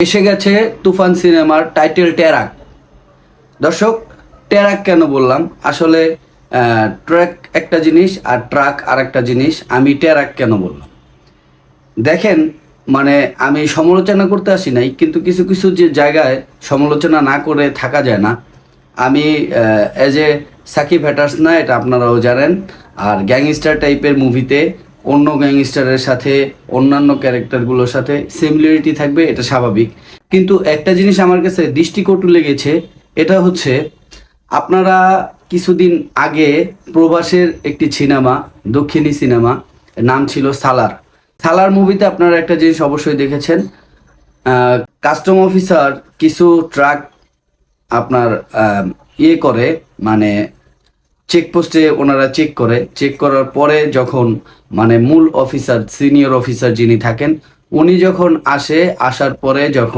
এসে গেছে তুফান সিনেমার টাইটেল টেরাক। দর্শক, টেরাক কেন বললাম? আসলে ট্র্যাক একটা জিনিস আর ট্রাক আর একটা জিনিস। আমি টেরাক কেন বললাম? দেখেন, মানে আমি সমালোচনা করতে আসি নাই, কিন্তু কিছু কিছু যে জায়গায় সমালোচনা না করে থাকা যায় না। আমি এজ এ সাকিব হ্যাটার্স না, এটা আপনারাও জানেন। আর গ্যাংস্টার টাইপের মুভিতে অন্য গ্যাংস্টারের সাথে অন্যান্য ক্যারেক্টারগুলোর সাথে সিমিলারিটি থাকবে, এটা স্বাভাবিক। কিন্তু একটা জিনিস আমার কাছে দৃষ্টিকটু লেগেছে, এটা হচ্ছে আপনারা কিছুদিন আগে প্রবাসের একটি সিনেমা, দক্ষিণী সিনেমা, নাম ছিল সালার। সালার মুভিতে আপনারা একটা জিনিস অবশ্যই দেখেছেন, কাস্টম অফিসার কিছু ট্রাক আপনার করে, মানে চেকপোস্টে ওনারা চেক করার পরে যখন মানে মূল অফিসার, সিনিয়র অফিসার যিনি থাকেন, উনি যখন আসার পরে যখন